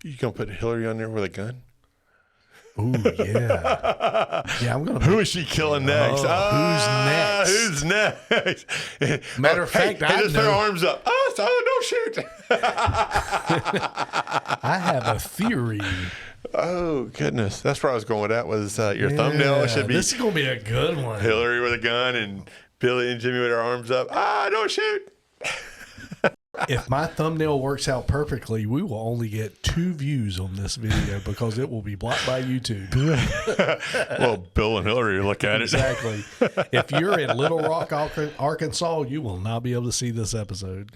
You gonna put Hillary on there with a gun? Ooh, yeah. Yeah, I'm gonna. Who is she killing next? Who's next? Who's next? Matter of fact, I just put her know. arms up. Oh, so don't shoot. I have a theory. Oh goodness, that's where I was going with that. Was your thumbnail should be This is gonna be a good one. Hillary with a gun and Billy and Jimmy with their arms up. Don't shoot. If my thumbnail works out perfectly, we will only get 2 views on this video because it will be blocked by YouTube. Well, Bill and Hillary look at it. Exactly. If you're in Little Rock, Arkansas, you will not be able to see this episode.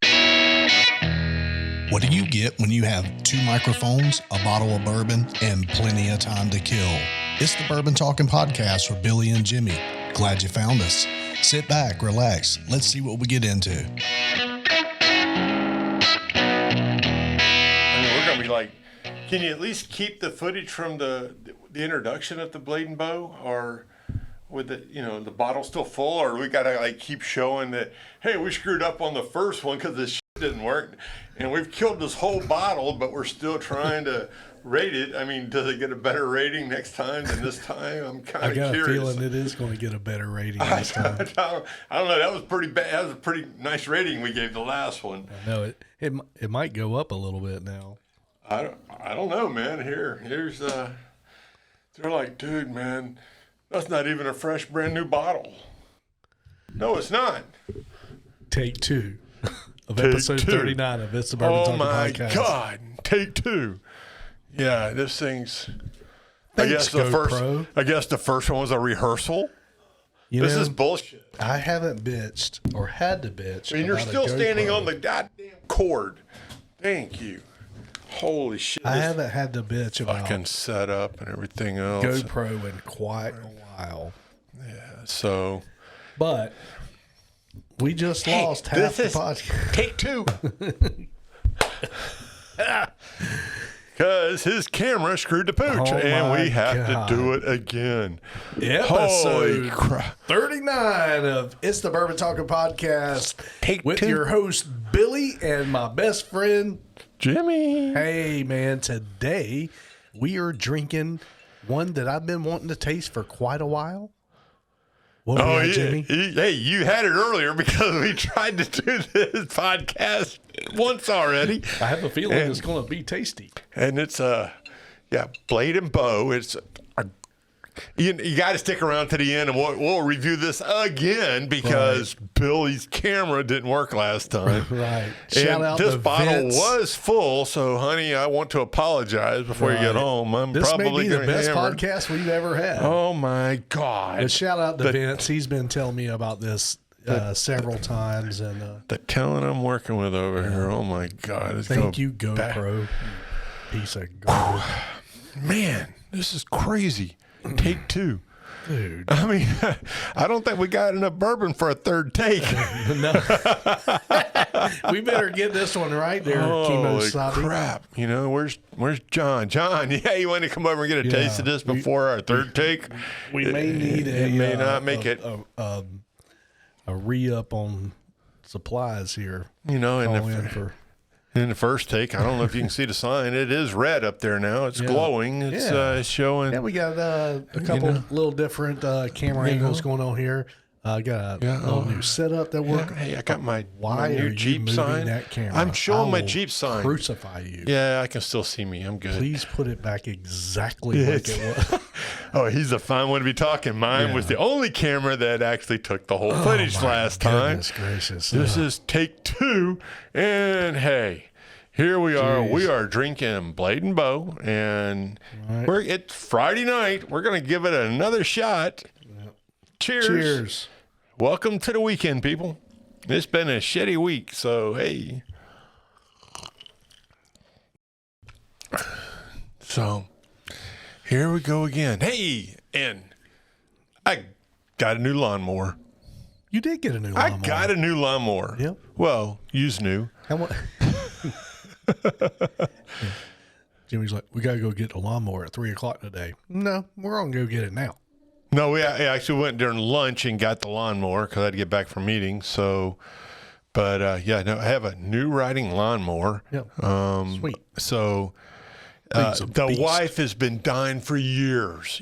What do you get when you have 2 microphones, a bottle of bourbon, and plenty of time to kill? It's the Bourbon Talking Podcast with Billy and Jimmy. Glad you found us. Sit back, relax. Let's see what we get into. Like, can you at least keep the footage from the introduction of the Blade and Bow, or with the bottle still full, or we gotta like keep showing that, hey, we screwed up on the first one because this shit didn't work, and we've killed this whole bottle, but we're still trying to rate it. I mean, does it get a better rating next time than this time? I'm kind of curious. I got a feeling it is going to get a better rating this time. I don't know. That was pretty bad. That was a pretty nice rating we gave the last one. I know it might go up a little bit now. I don't know, man. Here's they're like, dude, man, that's not even a fresh, brand new bottle. No, it's not. Take 2 of episode 39 of It's the Bourbon Talking Podcast. Oh my God, take 2. Yeah, this thing's. Thanks, I guess the first one was a rehearsal. This is bullshit. I haven't bitched or had to bitch. I mean, you're still standing on the goddamn cord. Thank you. Holy shit. I haven't had to bitch about fucking setup and everything else. GoPro in quite a while. Yeah, so. But we just lost half the podcast. Take 2. Because his camera screwed the pooch, and we have to do it again. Episode 39 of It's the Bourbon Talking Podcast with your host, Billy, and my best friend, Jimmy. Hey, man, today we are drinking one that I've been wanting to taste for quite a while. What Jimmy? Hey, you had it earlier because we tried to do this podcast once already. I have a feeling it's going to be tasty. And it's, Blade and Bow. It's you got to stick around to the end, and we'll review this again because Billy's camera didn't work last time. Right. Shout out this bottle was full, so honey, I want to apologize before you get home. This may be the best podcast we've ever had. Oh my God! But shout out to Vince. He's been telling me about this several times, and the talent I'm working with over here. Oh my God! Thank you, GoPro. Piece of garbage. Man, this is crazy. Take 2. Dude. I mean, I don't think we got enough bourbon for a third take. No. We better get this one right there, Holy crap. Where's John? John, you want to come over and get a taste of this before our third take? We may need it may not make it. A re-up on supplies here. In the first take, I don't know if you can see the sign. It is red up there now. It's glowing. It's showing. Yeah, we got a couple little different camera angles going on here. I got a little new setup that works. Hey, I got my Why new are Jeep you moving sign. That camera? I'm showing my Jeep sign. Crucify you. Yeah, I can still see me. I'm good. Please put it back exactly like it was. Oh, he's a fine one to be talking. Mine was the only camera that actually took the whole footage last time. Goodness gracious. This is take 2, and hey. Here we are. We are drinking Blade and Bow, and it's Friday night. We're going to give it another shot. Yep. Cheers. Welcome to the weekend, people. It's been a shitty week, so hey. So here we go again. Hey, and I got a new lawnmower. You did get a new lawnmower. I got a new lawnmower. Yep. Well, used new. How much? Jimmy's like, we got to go get the lawnmower at 3:00 today. No, we're going to go get it now. No, we actually went during lunch and got the lawnmower because I had to get back from meetings. So, but I have a new riding lawnmower. Yep. Sweet. So The wife has been dying for years.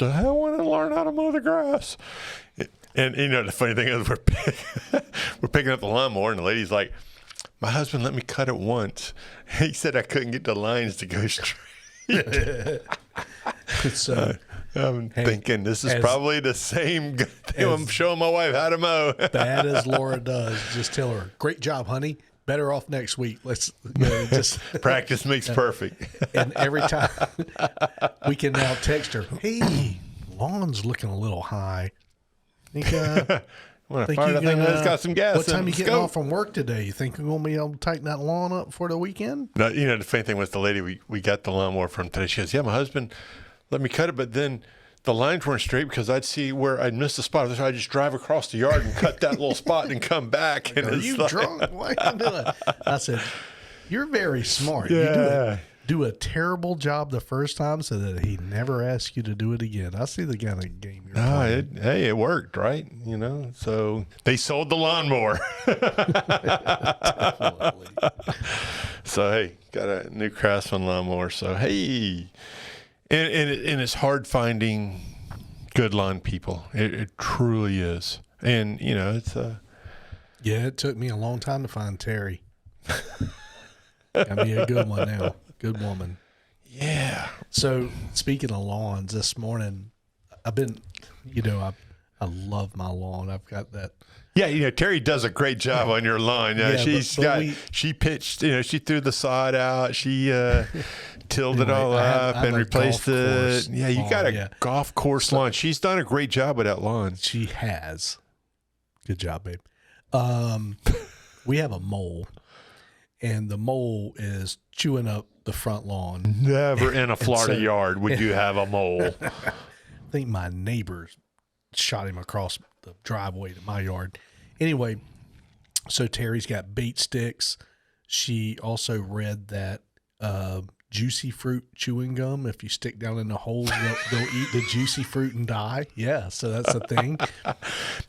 I want to learn how to mow the grass. And the funny thing is, we're picking up the lawnmower, and the lady's like, "My husband let me cut it once. He said I couldn't get the lines to go straight." I'm thinking this is probably the same thing. I'm showing my wife how to mow. Bad as Laura does, just tell her, "Great job, honey. Better off next week. Let's just practice makes perfect." And every time we can now text her, "Hey, lawn's looking a little high. Think it's got some gas. What time you getting off from work today? You think you're going to be able to tighten that lawn up for the weekend?" No, the funny thing was the lady we got the lawnmower from today. She goes, "Yeah, my husband let me cut it, but then the lines weren't straight because I'd see where I'd missed a spot. So I'd just drive across the yard and cut that little spot and come back." And "Are you drunk? What are you doing?" I said, "You're very smart. Yeah. You do a terrible job the first time so that he never asks you to do it again." I see the kind of game you're playing. It worked, right? So they sold the lawnmower. Definitely. So, hey, got a new Craftsman lawnmower. So, hey. And it's hard finding good lawn people. It truly is. And, it's yeah, it took me a long time to find Terry. Got me a good one now. Good woman. Yeah. So, speaking of lawns, this morning, I've been, I love my lawn. I've got that. Yeah, Terry does a great job on your lawn. Yeah, she pitched, she threw the sod out. She tilled it all up and replaced it. Yeah, you got a golf course lawn. She's done a great job with that lawn. She has. Good job, babe. We have a mole, and the mole is chewing up the front lawn. Never in a Florida yard would you have a mole. I think my neighbors shot him across the driveway to my yard. Anyway, so Terry's got bait sticks. She also read that juicy fruit chewing gum, if you stick down in the holes, they'll eat the juicy fruit and die. Yeah, so that's a thing.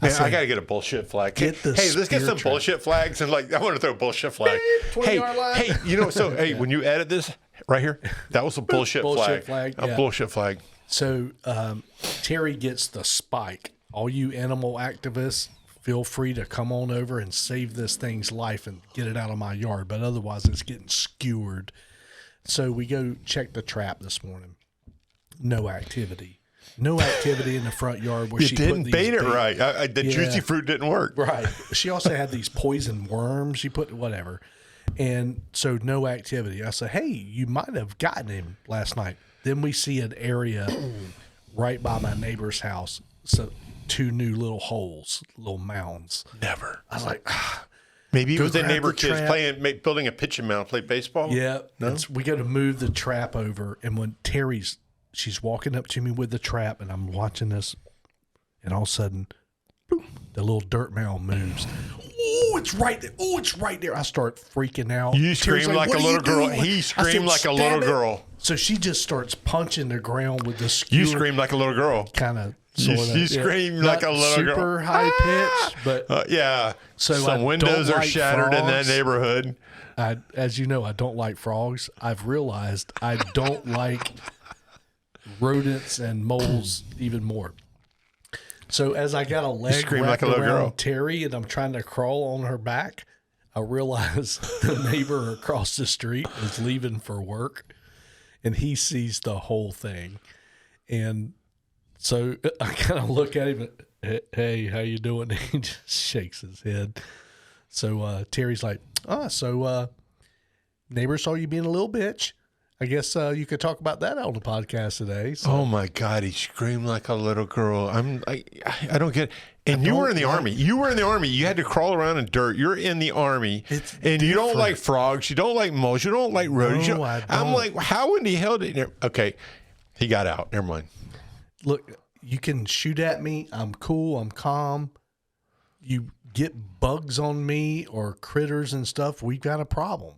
Man, I got to get a bullshit flag. Hey, let's get some bullshit flags. And I want to throw a bullshit flag. 20-yard line. Hey, when you edit this right here, that was a bullshit flag. A bullshit flag. So Terry gets the spike. All you animal activists, feel free to come on over and save this thing's life and get it out of my yard. But otherwise, it's getting skewered. So we go check the trap this morning. No activity. No activity in the front yard where she didn't bait it right. The juicy fruit didn't work. Right. She also had these poison worms. She put whatever. And so no activity. I said, "Hey, you might have gotten him last night." Then we see an area right by my neighbor's house. So 2 new little holes, little mounds. Never. I was like, maybe it was the neighbor kids building a pitching mound, play baseball. Yeah. No? We got to move the trap over. And when she's walking up to me with the trap, and I'm watching this, and all of a sudden, boop, the little dirt mound moves. Oh, it's right there. Oh, it's right there. I start freaking out. You scream like a little girl. He screamed like a little girl. So she just starts punching the ground with the skewer. You scream like a little girl. Kind of. You scream like a little girl. Super high pitch, but yeah. So some windows are shattered in that neighborhood. As you know, I don't like frogs. I've realized I don't like rodents and moles even more. So as I got a leg wrapped around Terry and I'm trying to crawl on her back, I realize the neighbor across the street is leaving for work, and he sees the whole thing. And so I kind of look at him and, "Hey, how you doing?" He just shakes his head. So Terry's like, "Neighbor saw you being a little bitch. I guess you could talk about that on the podcast today." So. Oh my God, he screamed like a little girl. I don't get it. And you were in the Army. You were in the Army. You had to crawl around in dirt. You're in the Army. You don't like frogs. You don't like moles. You don't like rodents. No, I don't. I'm like, how in the hell did okay, he got out. Never mind. Look, you can shoot at me. I'm cool. I'm calm. You get bugs on me or critters and stuff, we've got a problem.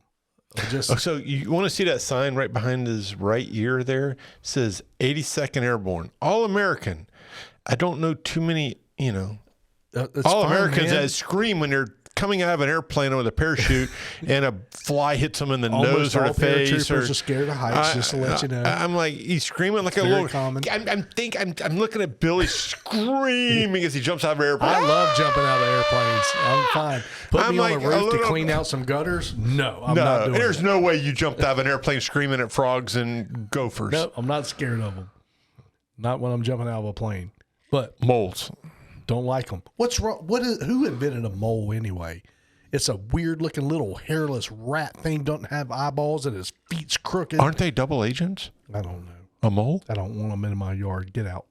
So you want to see that sign right behind his right ear there? It says 82nd Airborne, All American. I don't know too many, All Americans that scream when they're coming out of an airplane with a parachute and a fly hits them in the nose or the face. Or are scared of heights, just to let you know. I'm like, he's screaming like it's a little. Common. I'm looking at Billy screaming as he jumps out of an airplane. I love jumping out of airplanes. I'm fine. Put me on like a roof to clean out some gutters. No, I'm not doing There's that. no way you jumped out of an airplane screaming at frogs and gophers. No, I'm not scared of them. Not when I'm jumping out of a plane. But moles. Don't like them. What's wrong? Who invented a mole anyway? It's a weird looking little hairless rat thing. Doesn't have eyeballs and his feet's crooked. Aren't they double agents? I don't know. A mole? I don't want them in my yard. Get out.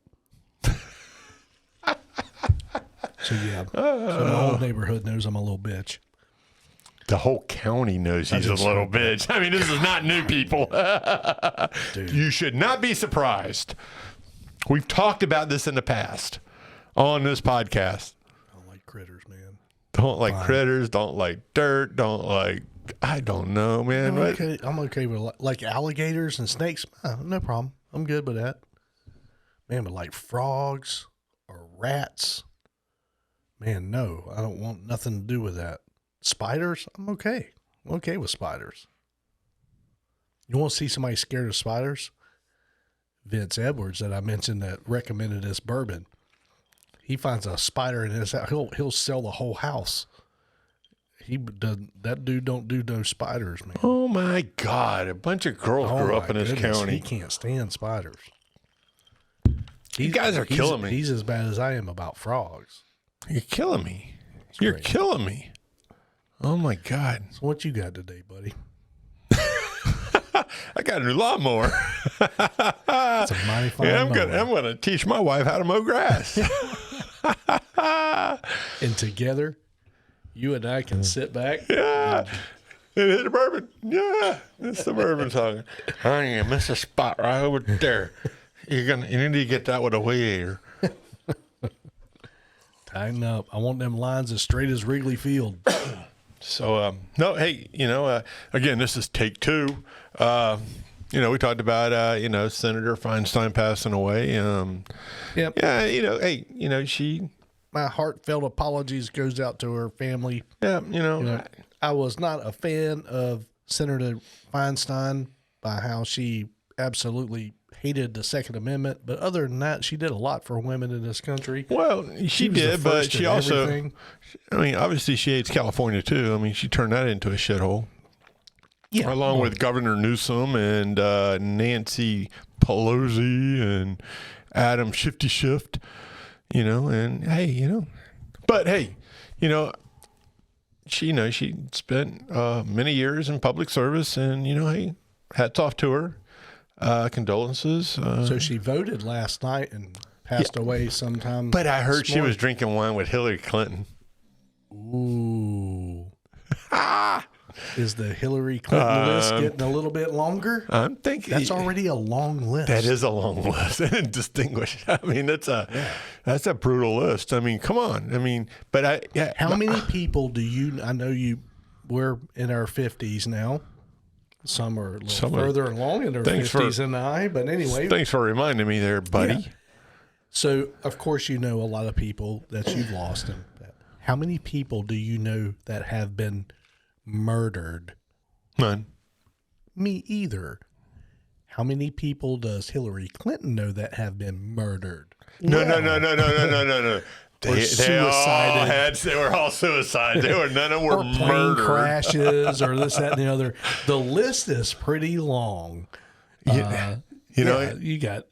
So yeah, so the whole neighborhood knows I'm a little bitch. The whole county knows he's a little bitch. I mean, this is not new, people. Dude. You should not be surprised. We've talked about this in the past on this podcast. I don't like critters, man. Don't like critters. Don't like dirt. Don't like, I don't know, man. I'm okay with like alligators and snakes. No problem. I'm good with that. Man, but like frogs or rats, man, no. I don't want nothing to do with that. Spiders, I'm okay. I'm okay with spiders. You want to see somebody scared of spiders? Vince Edwards that I mentioned that recommended this bourbon. He finds a spider in his house. He'll sell the whole house. That dude don't do no spiders, man. Oh my God. A bunch of girls grew up in this county. He can't stand spiders. You guys are killing me. He's as bad as I am about frogs. You're killing me. You're killing me. Oh my God. So what you got today, buddy? I got a new lawnmower. That's a mighty fine I'm gonna teach my wife how to mow grass. And together, you and I can sit back. Yeah. And hit the bourbon. Yeah. It's the bourbon song. Honey, you missed a spot right over there. You need to get that with a weed eater. Tighten up. I want them lines as straight as Wrigley Field. So, no, hey, again, this is take two. We talked about, Senator Feinstein passing away. Yep. Yeah, hey, My heartfelt apologies goes out to her family. Yeah, I was not a fan of Senator Feinstein by how she absolutely hated the Second Amendment, but other than that, she did a lot for women in this country. Well, she did, but she also, everything. I mean, obviously she hates California too. I mean, she turned that into a shithole. Yeah. Along with Governor Newsom and Nancy Pelosi and Adam Shifty Shift, and hey, but hey, she spent many years in public service and, hey, hats off to her. Condolences. So she voted last night and passed away sometime. But I heard she was drinking wine with Hillary Clinton. Ooh. Is the Hillary Clinton list getting a little bit longer? I'm thinking that's already a long list. That is a long list and distinguished. I mean, that's a brutal list. I mean, come on. I mean, but how many people do you? I know we're in our 50s now. Some are a little further along in their 50s than I, but anyway. Thanks for reminding me there, buddy. Yeah. So, of course, a lot of people that you've lost. How many people do you know that have been murdered? None. Me either. How many people does Hillary Clinton know that have been murdered? No. They were all suicide. None of them were or plane murdered. crashes or this, that, and the other. The list is pretty long. You got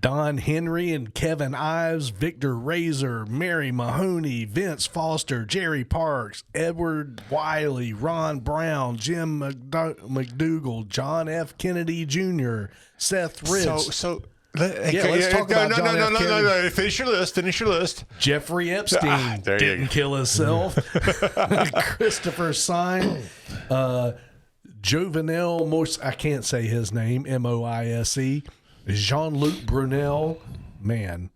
Don Henry and Kevin Ives, Victor Razor, Mary Mahoney, Vince Foster, Jerry Parks, Edward Wiley, Ron Brown, Jim McDougal, John F. Kennedy Jr., Seth Rich. Let's talk about John F. Kennedy. No. Finish your list. Jeffrey Epstein didn't kill himself. Christopher Sine, Jovenel I can't say his name, Moise. Jean-Luc Brunel, man,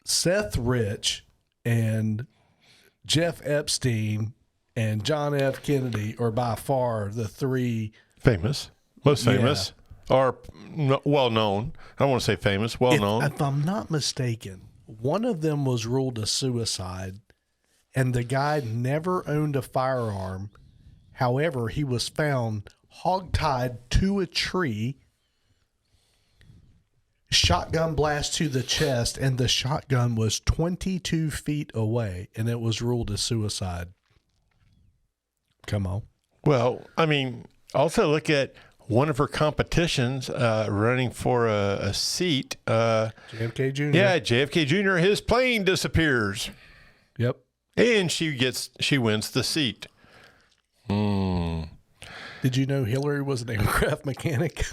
Seth Rich, and Jeff Epstein and John F. Kennedy are by far the three most famous. Are well known. I don't want to say famous, well known. If I'm not mistaken, one of them was ruled a suicide, and the guy never owned a firearm. However, he was found hogtied to a tree, shotgun blast to the chest, and the shotgun was 22 feet away, and it was ruled as suicide. Come on. Well, I mean, also look at one of her competitions running for a seat. JFK Jr. Yeah, JFK Jr., his plane disappears. Yep. And she wins the seat. Did you know Hillary was an aircraft mechanic?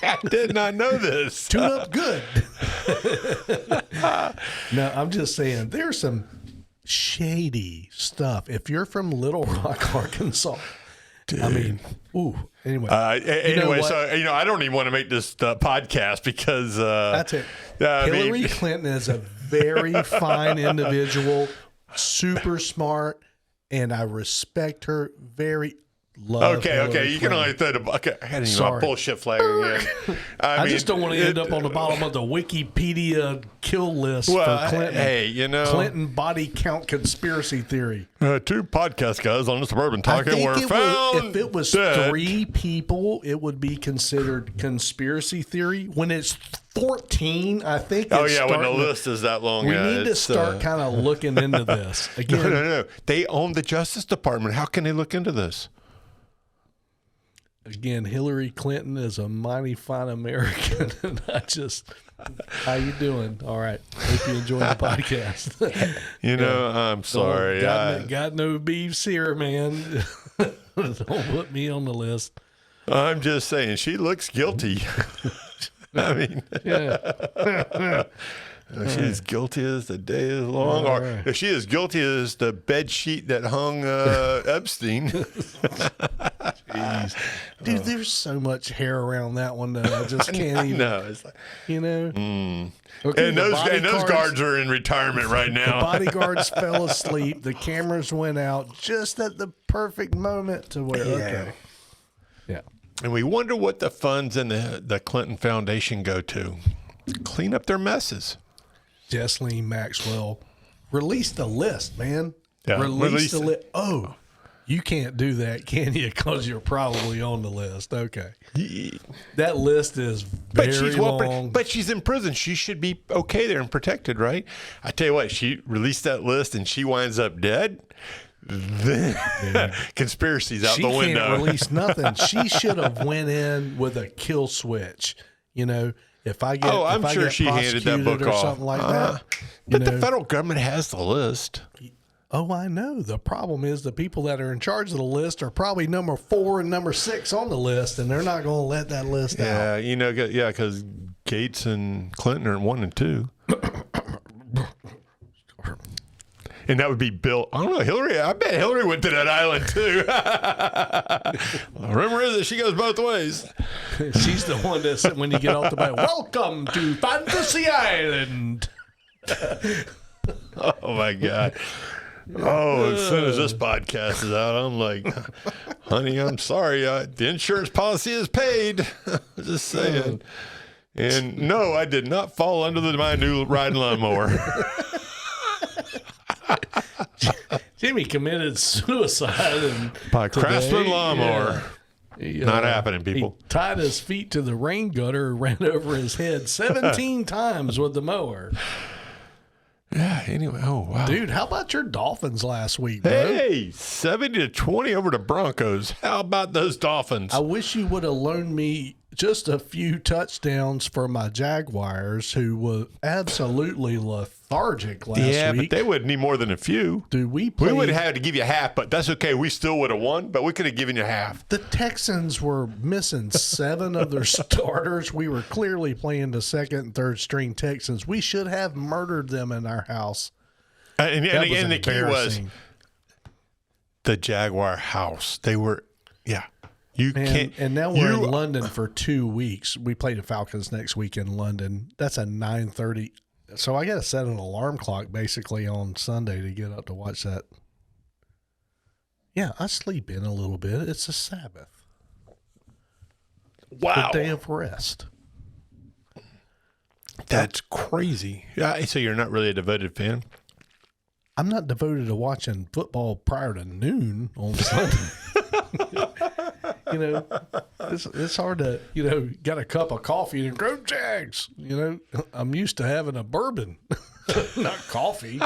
I did not know this. Tune up good. No, I'm just saying there's some shady stuff. If you're from Little Rock, Arkansas, dude. I mean, ooh. Anyway, so I don't even want to make this podcast because that's it. Hillary Clinton is a very fine individual, super smart, and I respect her very. Okay. You can only throw the. Okay, I didn't even bullshit flag again. I just don't want to end up on the bottom of the Wikipedia kill list for Clinton. Hey, Clinton body count conspiracy theory. 2 podcast guys on the Suburban Talking were found. If it was dead. 3 people, it would be considered conspiracy theory. When it's 14, I think. When the list is that long. We need to start kind of looking into this again. No. They own the Justice Department. How can they look into this? Again, Hillary Clinton is a mighty fine American, and how you doing? All right. Hope you enjoy the podcast. I'm sorry. Got no beefs here, man. Don't put me on the list. I'm just saying, she looks guilty. I mean, yeah. She's guilty as the day is long, or if she is guilty as the bed sheet that hung Epstein. Jeez. Dude, there's so much hair around that one that I just can't even. No, it's like, Okay, and those guards are in retirement right now. The bodyguards fell asleep. The cameras went out just at the perfect moment to where. Yeah. And we wonder what the funds in the Clinton Foundation go to clean up their messes. Jesseline Maxwell released a list, man. Yeah, released a list. Oh, you can't do that, can you? Because you're probably on the list. Okay. That list is very long. But she's in prison. She should be okay there and protected, right? I tell you what, she released that list and she winds up dead. Conspiracies out the window. She can't release nothing. She should have went in with a kill switch. If I get, I'm sure she handed that book or off. Something like that. But the federal government has the list. Oh, I know. The problem is the people that are in charge of the list are probably number 4 and number 6 on the list, and they're not going to let that list out. Yeah, because Gates and Clinton are 1 and 2. And that would be Bill. I don't know, Hillary. I bet Hillary went to that island too. Rumor is that she goes both ways. She's the one that said when you get off the boat, "Welcome to Fantasy Island." Oh my God. Oh, as soon as this podcast is out, I'm like, honey, I'm sorry. The insurance policy is paid. Just saying. And no, I did not fall under my new riding lawnmower. Jimmy committed suicide by Craftsman lawnmower. Yeah. Not happening, people. He tied his feet to the rain gutter and ran over his head 17 times with the mower. Yeah, anyway. Oh, wow. Dude, how about your Dolphins last week, bro? Hey, 70-20 over the Broncos. How about those Dolphins? I wish you would have loaned me just a few touchdowns for my Jaguars, who were absolutely lethargic last week. Yeah, but they wouldn't need more than a few. Dude, we would have had to give you half, but that's okay. We still would have won, but we could have given you half. The Texans were missing 7 of their starters. We were clearly playing the second and third string Texans. We should have murdered them in our house. And the key was the Jaguar house. They were, yeah. And now we're in London for 2 weeks. We play the Falcons next week in London. That's a 9:30. So I got to set an alarm clock basically on Sunday to get up to watch that. Yeah, I sleep in a little bit. It's a Sabbath. Wow. The day of rest. That's crazy. Yeah, so you're not really a devoted fan? I'm not devoted to watching football prior to noon on Sunday. You know, it's hard to, get a cup of coffee and go Jags. I'm used to having a bourbon, not coffee.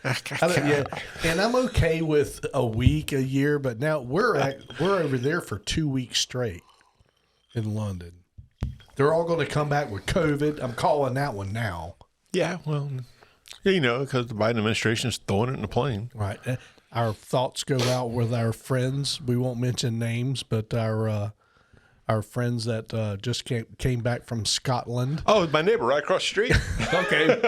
And I'm okay with a week, a year, but now we're over there for 2 weeks straight in London. They're all going to come back with COVID. I'm calling that one now. Yeah, well, because the Biden administration is throwing it in the plane. Right. Our thoughts go out with our friends. We won't mention names, but our friends that just came back from Scotland. Oh, my neighbor right across the street. Okay.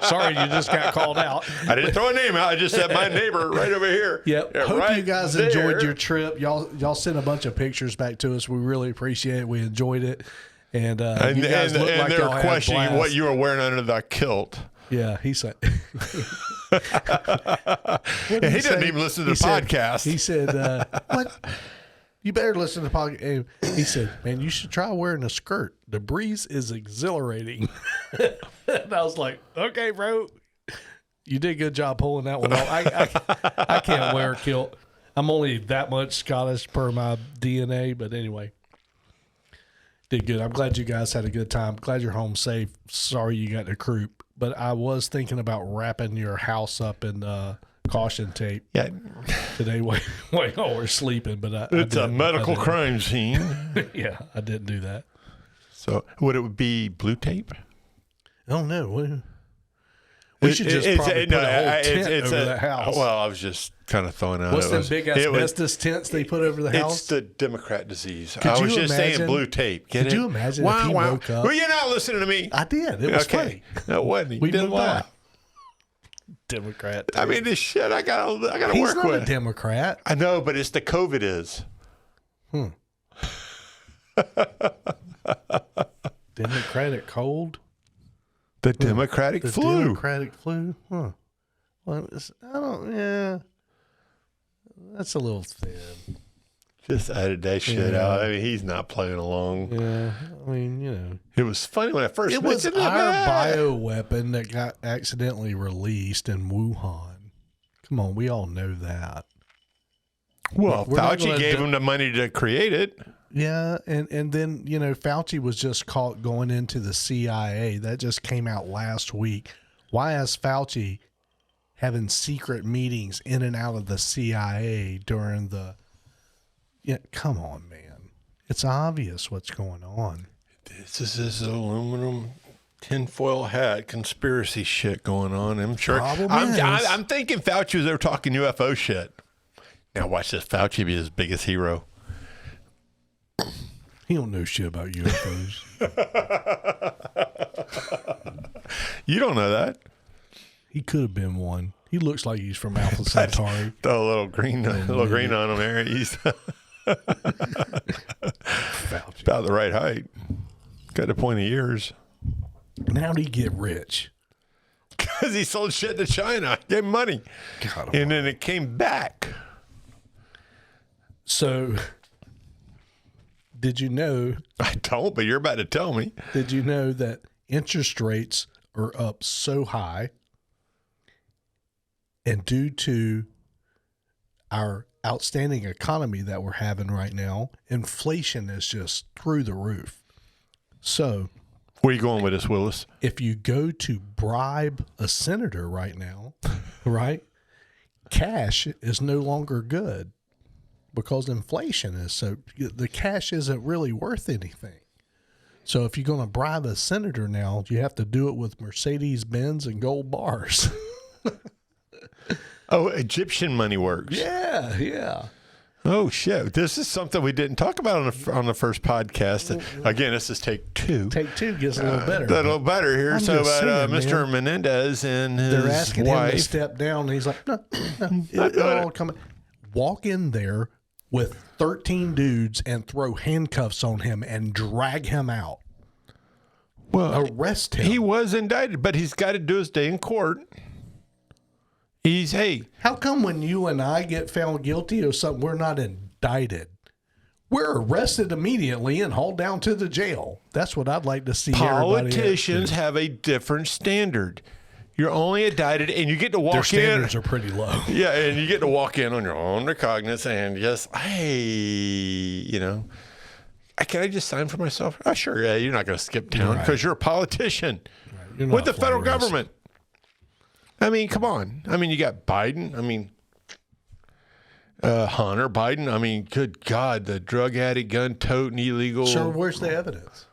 Sorry, you just got called out. I didn't throw a name out. I just said my neighbor right over here. Yep. Yeah, Hope right you guys there. enjoyed your trip. Y'all sent a bunch of pictures back to us. We really appreciate it. We enjoyed it. And you guys look like they y'all were had questioning blast. what you were wearing under that kilt. Yeah, he said. And he doesn't even listen to the podcast. He said, "What? You better listen to the podcast." He said, "Man, you should try wearing a skirt. The breeze is exhilarating." And I was like, "Okay, bro, you did a good job pulling that one off." I can't wear a kilt. I'm only that much Scottish per my DNA, but anyway. Did good. I'm glad you guys had a good time. Glad you're home safe. Sorry you got the croup. But I was thinking about wrapping your house up in caution tape. Yeah. Today while y'all were sleeping. But It's a medical crime scene. Yeah, I didn't do that. So would it be blue tape? I don't know. We should just probably put a whole tent over the house. Well, I was just kind of throwing out. What's them big asbestos tents they put over the house? It's the Democrat disease. Could I was you just imagine- saying blue tape. Could you imagine if he woke up? Well, you're not listening to me. I did. It was funny. No, it wasn't. We You didn't moved on. laugh. Democrat. I mean, this shit I gotta He's work not with. a Democrat. I know, but it's the COVID is. Democratic cold. The Democratic The flu. Democratic flu. Huh. Well, I don't. Yeah. That's a little thin. Just added that shit Yeah. out. I mean, he's not playing along. Yeah. I mean, It was funny when I first it was mentioned our it. bioweapon that got accidentally released in Wuhan. Come on, we all know that. Well, We're not Fauci gonna gave do- him the money to create it. Yeah, and then, Fauci was just caught going into the CIA. That just came out last week. Why is Fauci having secret meetings in and out of the CIA during the... Yeah, come on, man. It's obvious what's going on. This is this aluminum tinfoil hat conspiracy shit going on. I'm sure. I'm thinking Fauci was there talking UFO shit. Now watch this. Fauci be his biggest hero. He don't know shit about UFOs. You don't know that. He could have been one. He looks like he's from Alpha Centauri. Throw a little green on him there. He's Fauci. about the right height. Got the pointy ears. And how'd he get rich? Because he sold shit to China. Gave him money. God, And then it came back. So, did you know I don't, but you're about to tell me. Did you know that interest rates are up so high, and due to our outstanding economy that we're having right now, inflation is just through the roof. So, Where are you going with this, Willis? if you go to bribe a senator right now, right, cash is no longer good because inflation is so, the cash isn't really worth anything. So if you're going to bribe a senator now, you have to do it with Mercedes-Benz and gold bars. Oh, Egyptian money works. Yeah. Oh shit! This is something we didn't talk about on the first podcast. Again, this is take two. Take two gets a little better. A little better here. I'm So, just saying, Mr. man. Menendez and his They're asking him to wife. step down, and he's like, no, it'll all come. Walk in there with 13 dudes and throw handcuffs on him and drag him out. Well, Arrest him. he was indicted, but he's got to do his day in court. How come when you and I get found guilty of something, we're not indicted? We're arrested immediately and hauled down to the jail. That's what I'd like to see. Politicians have a different standard. You're only indicted, and you get to walk Their in. standards are pretty low. Yeah, and you get to walk in on your own recognizance and just, hey, you know, can I just sign for myself? Oh, sure. Yeah, you're not going to skip town because you're a politician with the federal government. I mean, come on. I mean, you got Biden. I mean, Hunter Biden. I mean, good God, the drug addict, gun toting, illegal. Sure, where's the evidence?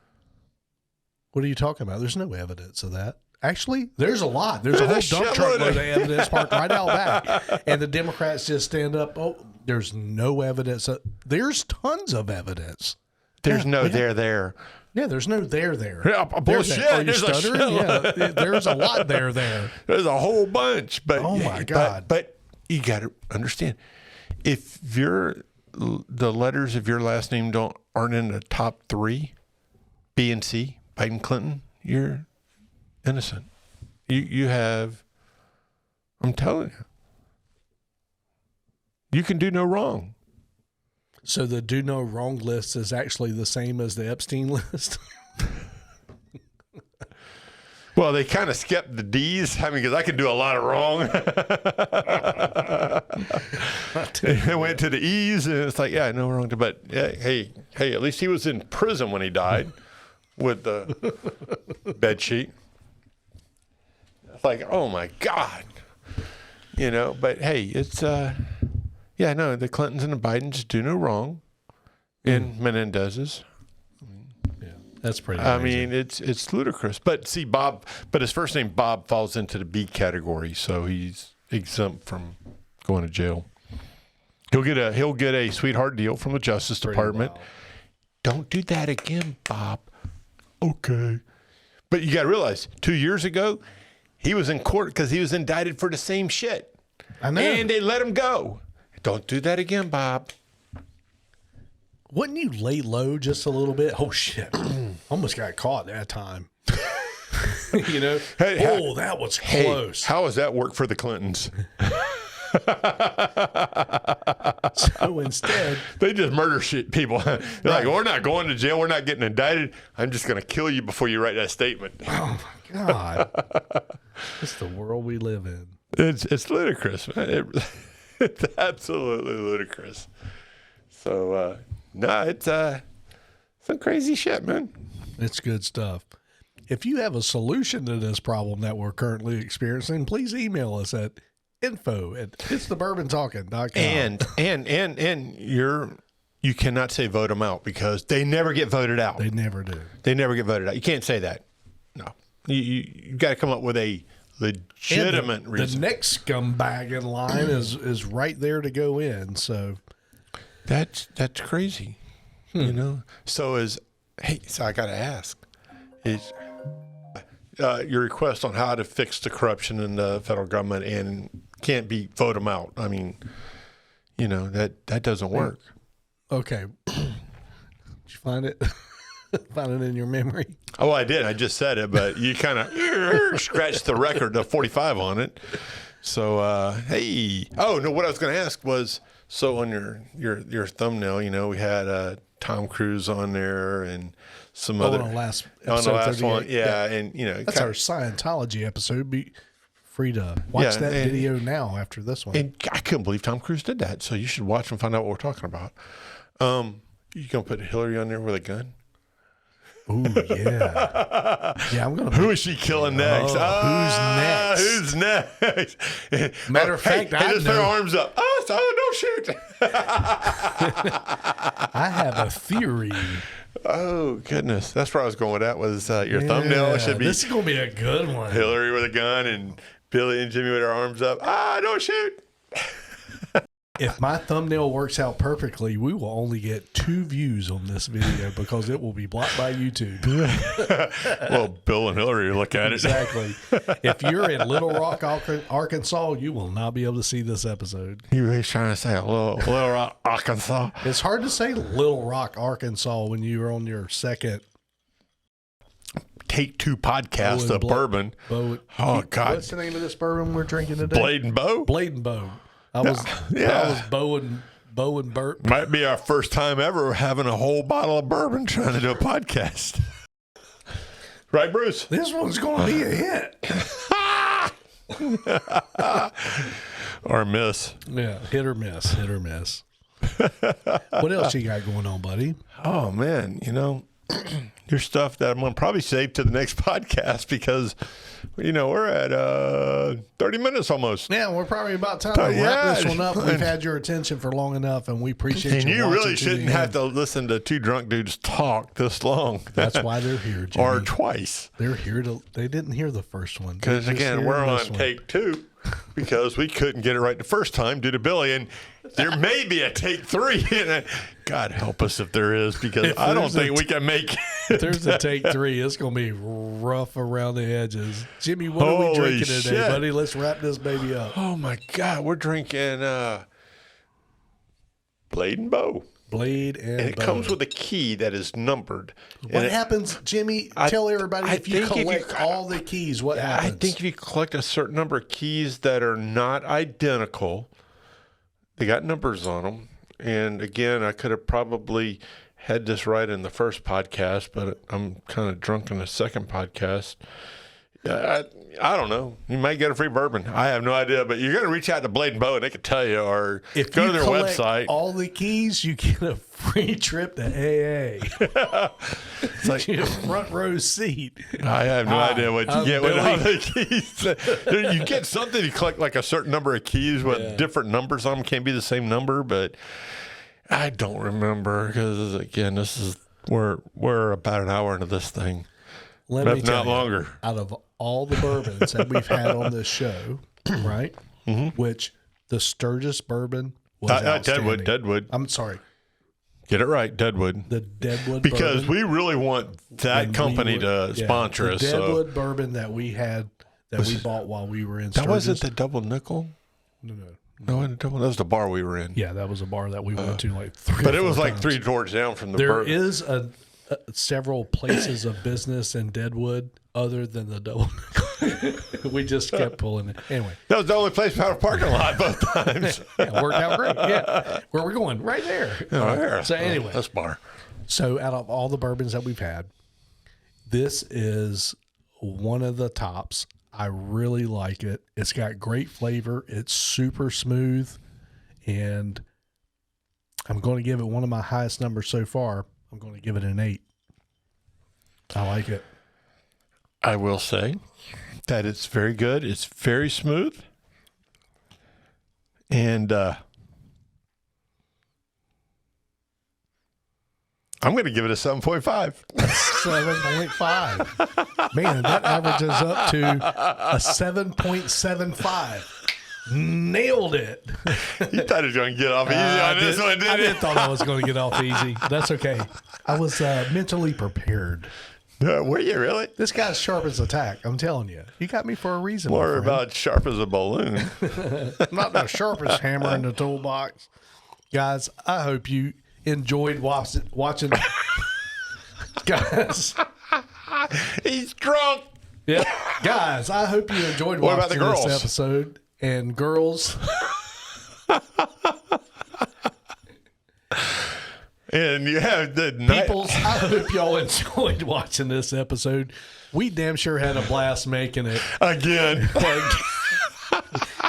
What are you talking about? There's no evidence of that. Actually, there's a lot. There's a whole dump truckload of evidence parked right out back. And the Democrats just stand up. Oh, there's no evidence. There's tons of evidence. There's no there. Yeah, there's no there. Yeah, bullshit. Are you stuttering? Yeah, there's a lot there. There's a whole bunch. But oh my God. But you got to understand, if the letters of your last name aren't in the top 3, B and C, Biden, Clinton, you're innocent. You have, I'm telling you, you can do no wrong. So the do no wrong list is actually the same as the Epstein list? Well, they kind of skipped the D's. I mean, because I could do a lot of wrong. It went to the E's, and it's like, yeah, no wrong. But hey, at least he was in prison when he died with the bed sheet. It's like, oh my God, you know. But hey, it's yeah, no, the Clintons and the Bidens do no wrong in Menendez's. Yeah, that's pretty I amazing. mean, it's ludicrous. But see, but his first name Bob falls into the B category, so he's exempt from going to jail. He'll get a sweetheart deal from the Justice Department. Wild. Don't do that again, Bob. Okay. But you got to realize, 2 years ago, he was in court because he was indicted for the same shit. I know. And they let him go. Don't do that again, Bob. Wouldn't you lay low just a little bit? Oh, shit. Almost got caught that time. You know? Hey, that was close. How does that work for the Clintons? So instead, they just murder shit people. They're like, we're not going to jail. We're not getting indicted. I'm just going to kill you before you write that statement. oh my God. It's the world we live in. It's ludicrous, man. It's absolutely ludicrous. So, it's some crazy shit, man. It's good stuff. If you have a solution to this problem that we're currently experiencing, please email us at info@itsthebourbontalking.com. And you cannot say vote them out because they never get voted out. They never do. They never get voted out. You can't say that. No. You got to come up with a legitimate reason. The next scumbag in line is right there to go in. So that's crazy. You know? So I got to ask, is your request on how to fix the corruption in the federal government and can't be vote them out. I mean, you know, that doesn't work. Okay. Did you find it? Find it in your memory? Oh, I did. I just said it, but you kind of scratched the record, the 45 on it. So, hey. Oh, no, what I was going to ask was, so on your thumbnail, you know, we had Tom Cruise on there and some other. On the last one. Yeah, and, you know. That's our Scientology episode. Be free to watch that video now after this one. And I couldn't believe Tom Cruise did that. So you should watch and find out what we're talking about. You going to put Hillary on there with a gun? Ooh, yeah. Yeah, I'm going to. Who is she killing next? Who's next? Who's next? Matter of fact, I just put her arms up. Don't shoot. I have a theory. Oh, goodness. That's where I was going with that was your thumbnail should be. This is going to be a good one. Hillary with a gun and Billy and Jimmy with their arms up. Don't shoot. If my thumbnail works out perfectly, we will only get 2 views on this video because it will be blocked by YouTube. Well, Bill and Hillary look at it. Exactly. If you're in Little Rock, Arkansas, you will not be able to see this episode. You really trying to say Little Rock, Arkansas? It's hard to say Little Rock, Arkansas when you're on your second Take 2 podcast of bourbon. God. What's the name of this bourbon we're drinking today? Blade and Bow? Blade and Bow. I was Bow and Burt. Might be our first time ever having a whole bottle of bourbon trying to do a podcast. Right, Bruce? This one's going to be a hit. Or miss. Yeah, hit or miss, hit or miss. What else you got going on, buddy? Oh, man, your stuff that I'm going to probably save to the next podcast because, we're at 30 minutes almost. Yeah, we're probably about time to wrap this one up. We've had your attention for long enough, and we appreciate And you watching really shouldn't have to listen to two drunk dudes talk this long. That's why they're here, Jimmy. Or twice. They're here they didn't hear the first one. Because, again, we're on take 2 because we couldn't get it right the first time due to Billy. And there may be a take 3. And God help us if there is, because I don't think we can make it. If there's a take 3, it's going to be rough around the edges. Jimmy, what are we drinking today, buddy? Let's wrap this baby up. Oh, my God. We're drinking Blade and Bow. Blade and it Bow. Comes with a key that is numbered. What happens, Jimmy? Tell everybody if you collect all the keys, what happens? I think if you collect a certain number of keys that are not identical, they got numbers on them. And again, I could have probably had this right in the first podcast, but I'm kind of drunk in the second podcast. I don't know. You might get a free bourbon. I have no idea, but you're going to reach out to Blade and Bow and they can tell you, or go to their website. All the keys, you get a free trip to AA. It's like a front row seat. I have no idea what you get with all the keys. You get something, you collect like a certain number of keys with different numbers on them. Can't be the same number, but I don't remember because, again, we're about an hour into this thing. Let me tell not you, longer. Out of all the bourbons that we've had on this show, right? Mm-hmm. Which the Sturgis bourbon was outstanding. Deadwood. I'm sorry. Get it right, Deadwood. The Deadwood because bourbon, we really want that company to sponsor us. The Deadwood bourbon that we had, we bought while we were in Sturgis. That wasn't the Double Nickel? No, that was the bar we were in. Yeah, that was a bar that we went to like 3 But it was times. like 3 doors down from the There bourbon. is several places of business in Deadwood other than the Double Nickel. We just kept pulling it. Anyway. That was the only place we had a parking lot both times. Yeah, worked out great. Yeah. Where are we going? Right there. There. So anyway. This bar. So out of all the bourbons that we've had, this is one of the tops. I really like it. It's got great flavor. It's super smooth. And I'm going to give it one of my highest numbers so far. I'm going to give it an 8. I like it. I will say that it's very good. It's very smooth. And I'm going to give it a 7.5. 7.5. Man, that averages up to a 7.75. Nailed it. You thought he was going to get off easy on this one, didn't you? I thought I was going to get off easy. That's okay. I was mentally prepared. Were you really? This guy's sharp as a tack. I'm telling you. You got me for a reason. More about sharp as a balloon. Not the sharpest hammer in the toolbox. Guys, I hope you enjoyed watching. Guys. He's drunk. Yeah. Guys, I hope you enjoyed watching this episode. And girls. And you have the Peoples, I hope y'all enjoyed watching this episode. We damn sure had a blast making it. Again.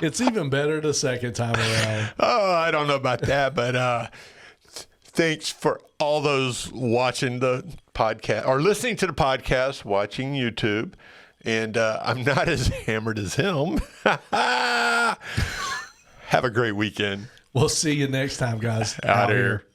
It's even better the second time around. Oh, I don't know about that, but thanks for all those watching the podcast or listening to the podcast, watching YouTube. And I'm not as hammered as him. Have a great weekend. We'll see you next time, guys. Out here.